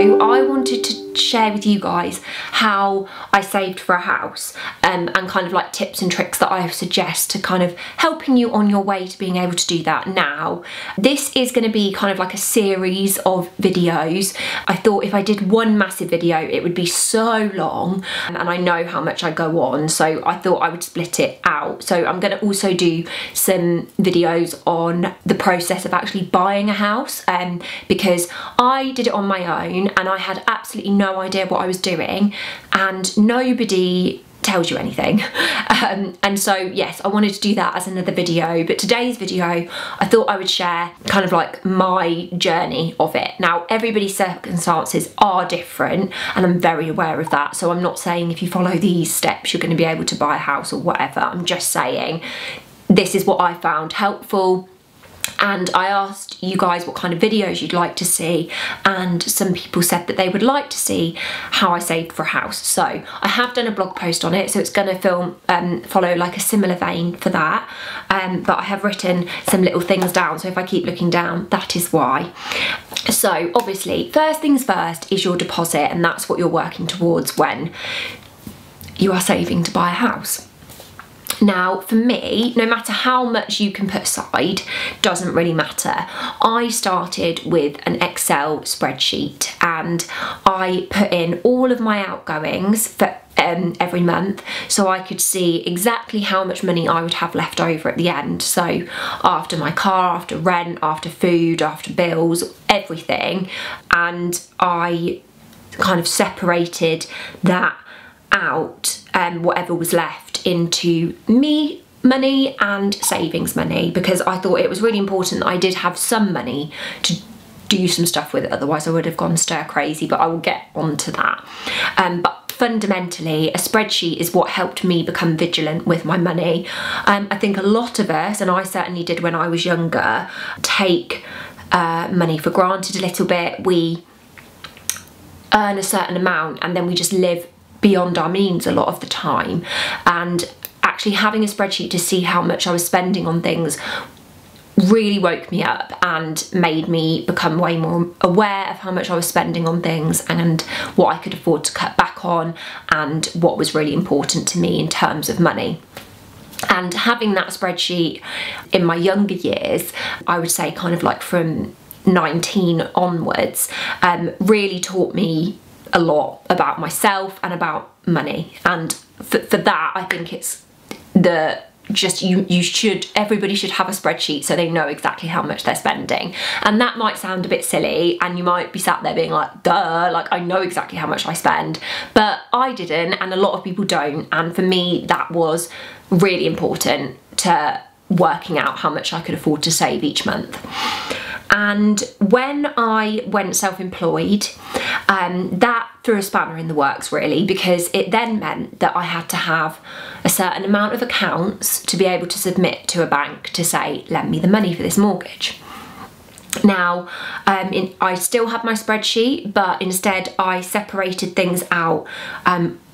video, I wanted to share with you guys how I saved for a house, and kind of like tips and tricks that I suggest to kind of helping you on your way to being able to do that. Now, this is going to be kind of like a series of videos. I thought if I did one massive video, it would be so long, and I know how much I go on, so I thought I would split it out. So I'm going to also do some videos on the process of actually buying a house, because I did it on my own and I had absolutely no idea what I was doing, and nobody tells you anything. And so yes, I wanted to do that as another video, but today's video I thought I would share kind of like my journey of it. Now, everybody's circumstances are different and I'm very aware of that, so I'm not saying if you follow these steps you're going to be able to buy a house or whatever. I'm just saying this is what I found helpful. And I asked you guys what kind of videos you'd like to see, and some people said that they would like to see how I saved for a house. So I have done a blog post on it, so it's going to follow like a similar vein for that, but I have written some little things down, so if I keep looking down, that is why. So obviously, first things first is your deposit, and that's what you're working towards when you are saving to buy a house. Now, for me, no matter how much you can put aside, doesn't really matter. I started with an Excel spreadsheet and I put in all of my outgoings for every month, so I could see exactly how much money I would have left over at the end. So after my car, after rent, after food, after bills, everything, and I kind of separated that out, whatever was left, into me money and savings money, because I thought it was really important that I did have some money to do some stuff with it, otherwise I would have gone stir crazy, but I will get onto that. But fundamentally, a spreadsheet is what helped me become vigilant with my money. I think a lot of us, and I certainly did when I was younger, take money for granted a little bit. We earn a certain amount and then we just live beyond our means a lot of the time, and actually having a spreadsheet to see how much I was spending on things really woke me up and made me become way more aware of how much I was spending on things and what I could afford to cut back on and what was really important to me in terms of money. And having that spreadsheet in my younger years, I would say kind of like from 19 onwards, really taught me a lot about myself and about money. And for that, I think it's everybody should have a spreadsheet so they know exactly how much they're spending. And that might sound a bit silly and you might be sat there being like, duh, like I know exactly how much I spend, but I didn't, and a lot of people don't. And for me, that was really important to working out how much I could afford to save each month. And when I went self-employed, that threw a spanner in the works really, because it then meant that I had to have a certain amount of accounts to be able to submit to a bank to say, lend me the money for this mortgage. Now, I still had my spreadsheet, but instead I separated things out,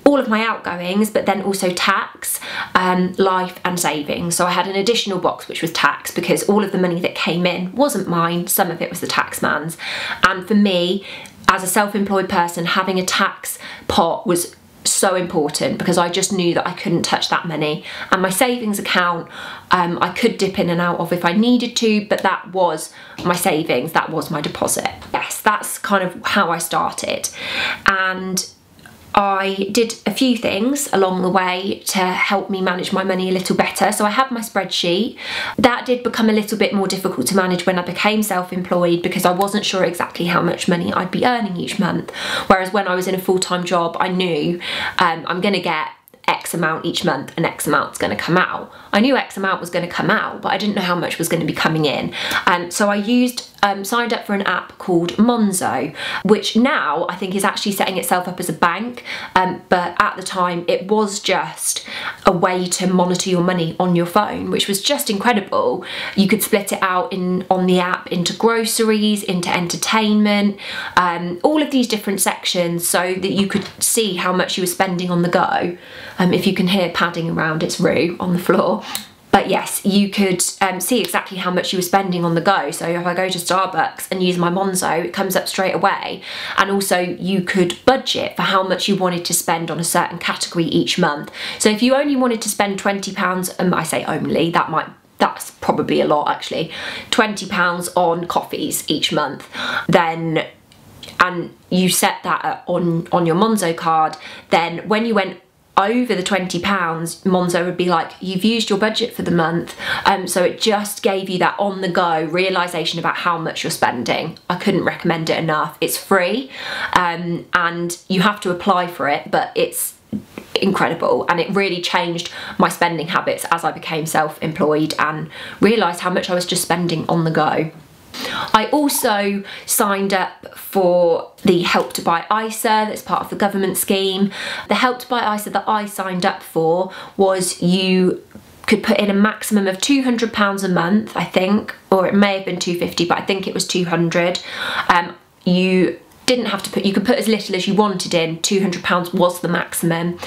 all of my outgoings, but then also tax, life and savings. So I had an additional box which was tax, because all of the money that came in wasn't mine, some of it was the tax man's. And for me, as a self-employed person, having a tax pot was so important, because I just knew that I couldn't touch that money. And my savings account, I could dip in and out of if I needed to, but that was my savings, that was my deposit. Yes, that's kind of how I started. And I did a few things along the way to help me manage my money a little better. So I had my spreadsheet. That did become a little bit more difficult to manage when I became self-employed, because I wasn't sure exactly how much money I'd be earning each month. Whereas when I was in a full-time job, I knew I'm going to get X amount each month and X amount's going to come out. I knew X amount was going to come out, but I didn't know how much was going to be coming in. So I signed up for an app called Monzo, which now I think is actually setting itself up as a bank, but at the time it was just a way to monitor your money on your phone, which was just incredible. You could split it out on the app into groceries, into entertainment, all of these different sections, so that you could see how much you were spending on the go. If you can hear padding around, it's Rue on the floor. But yes, you could see exactly how much you were spending on the go. So if I go to Starbucks and use my Monzo, it comes up straight away. And also you could budget for how much you wanted to spend on a certain category each month. So if you only wanted to spend £20, I say only, that's probably a lot actually, £20 on coffees each month, then, and you set that on your Monzo card, then when you went over the £20, Monzo would be like, you've used your budget for the month. So it just gave you that on the go realization about how much you're spending. I couldn't recommend it enough. It's free, and you have to apply for it, but it's incredible, and it really changed my spending habits as I became self-employed and realized how much I was just spending on the go. I also signed up for the Help to Buy ISA that's part of the government scheme. The Help to Buy ISA that I signed up for was you could put in a maximum of £200 a month, I think, or it may have been £250, but I think it was £200. You didn't have to put, you could put as little as you wanted in. £200 was the maximum,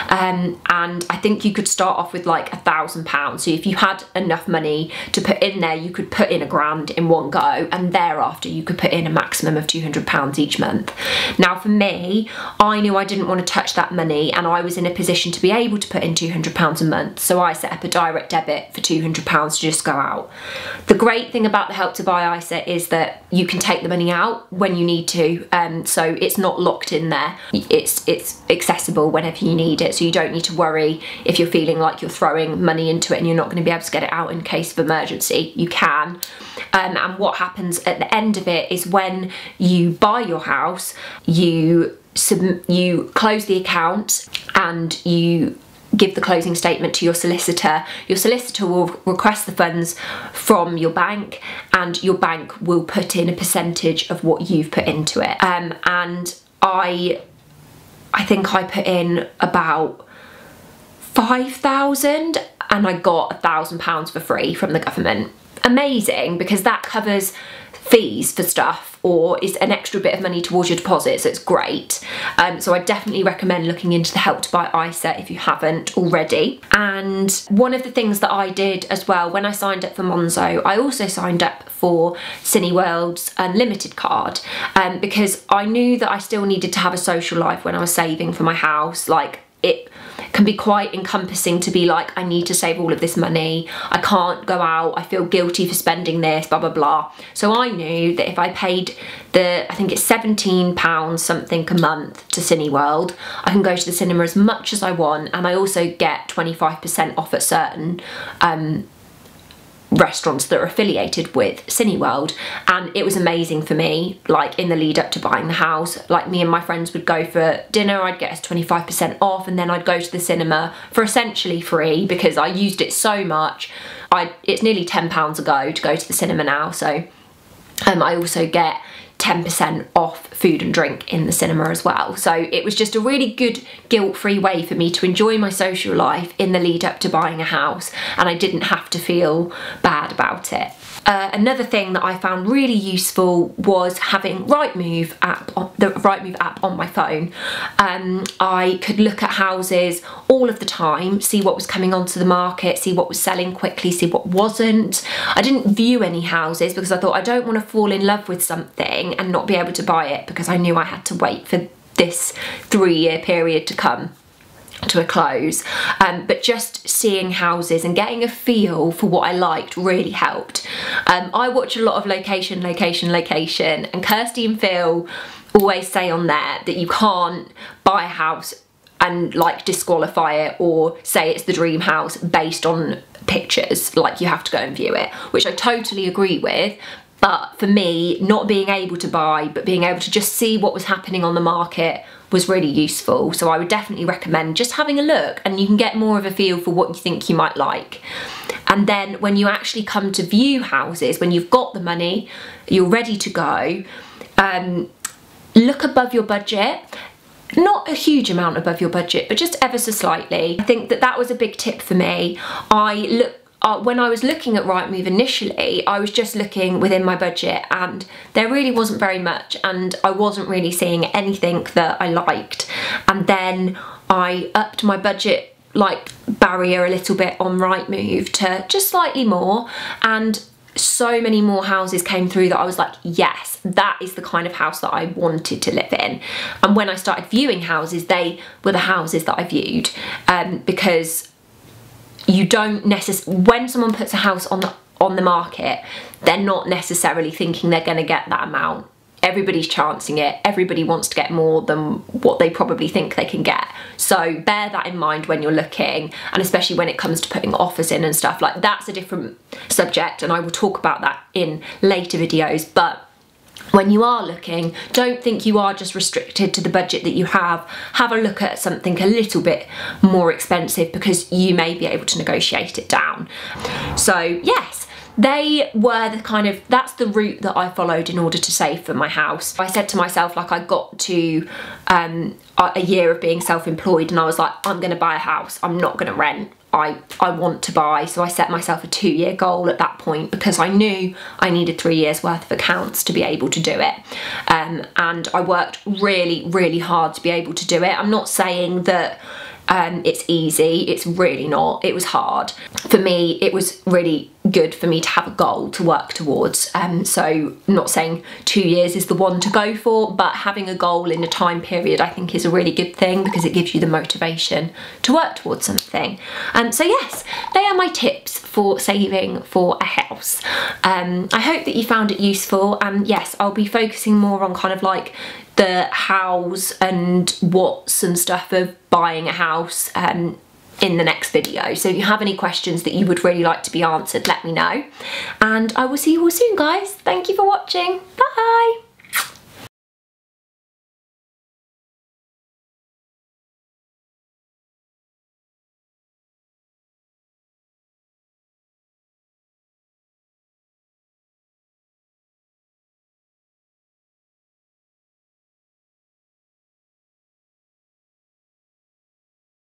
and I think you could start off with like £1,000. So if you had enough money to put in there, you could put in £1,000 in one go, and thereafter you could put in a maximum of £200 each month. Now for me, I knew I didn't want to touch that money, and I was in a position to be able to put in £200 a month, so I set up a direct debit for £200 to just go out. The great thing about the Help to Buy ISA is that you can take the money out when you need to. So it's not locked in there. It's accessible whenever you need it, so you don't need to worry if you're feeling like you're throwing money into it and you're not going to be able to get it out in case of emergency. You can. And what happens at the end of it is when you buy your house, you close the account and you give the closing statement to your solicitor. Your solicitor will request the funds from your bank, and your bank will put in a percentage of what you've put into it. And I think I put in about 5,000, and I got £1,000 for free from the government. Amazing, because that covers fees for stuff, or is an extra bit of money towards your deposit, so it's great. So I definitely recommend looking into the Help to Buy ISA if you haven't already. And one of the things that I did as well when I signed up for Monzo, I also signed up for Cineworld's Unlimited card, because I knew that I still needed to have a social life when I was saving for my house. Like, it can be quite encompassing to be like, I need to save all of this money, I can't go out, I feel guilty for spending this, blah blah blah. So I knew that if I paid I think it's £17 something a month to Cineworld, I can go to the cinema as much as I want, and I also get 25% off at certain restaurants that are affiliated with Cineworld. And it was amazing for me, like in the lead up to buying the house. Like, me and my friends would go for dinner, I'd get us 25% off, and then I'd go to the cinema for essentially free because I used it so much. It's nearly £10 a go to go to the cinema now, so I also get 10% off food and drink in the cinema as well. So it was just a really good guilt-free way for me to enjoy my social life in the lead up to buying a house, and I didn't have to feel bad about it. Another thing that I found really useful was having the RightMove app on my phone. I could look at houses all of the time, see what was coming onto the market, see what was selling quickly, see what wasn't. I didn't view any houses because I thought I don't want to fall in love with something and not be able to buy it, because I knew I had to wait for this 3-year period to come to a close. But just seeing houses and getting a feel for what I liked really helped. I watch a lot of location, and Kirsty and Phil always say on there that you can't buy a house and like disqualify it or say it's the dream house based on pictures. Like, you have to go and view it, which I totally agree with. But for me, not being able to buy, but being able to just see what was happening on the market was really useful. So I would definitely recommend just having a look, and you can get more of a feel for what you think you might like. And then when you actually come to view houses, when you've got the money, you're ready to go, look above your budget. Not a huge amount above your budget, but just ever so slightly. I think that was a big tip for me. When I was looking at RightMove initially, I was just looking within my budget, and there really wasn't very much, and I wasn't really seeing anything that I liked. And then I upped my budget like barrier a little bit on RightMove to just slightly more, and so many more houses came through that I was like, yes, that is the kind of house that I wanted to live in. And when I started viewing houses, they were the houses that I viewed, because you don't necessarily, when someone puts a house on the market, they're not necessarily thinking they're going to get that amount. Everybody's chancing it. Everybody wants to get more than what they probably think they can get. So bear that in mind when you're looking, and especially when it comes to putting offers in and stuff. Like, that's a different subject, and I will talk about that in later videos. But when you are looking, don't think you are just restricted to the budget that you have. Have a look at something a little bit more expensive, because you may be able to negotiate it down. So yes, they were the kind of, that's the route that I followed in order to save for my house. I said to myself, like, I got to a year of being self-employed, and I was like, I'm gonna buy a house, I'm not gonna rent. I want to buy. So I set myself a 2-year goal at that point, because I knew I needed 3 years worth of accounts to be able to do it. And I worked really, really hard to be able to do it. I'm not saying that it's easy, it's really not. It was hard. For me, it was really good for me to have a goal to work towards. So I'm not saying 2 years is the one to go for, but having a goal in a time period I think is a really good thing, because it gives you the motivation to work towards something. So yes, they are my tips for saving for a house. I hope that you found it useful, and yes, I'll be focusing more on kind of like the hows and whats and stuff of buying a house in the next video. So if you have any questions that you would really like to be answered, let me know. And I will see you all soon, guys. Thank you for watching. Bye.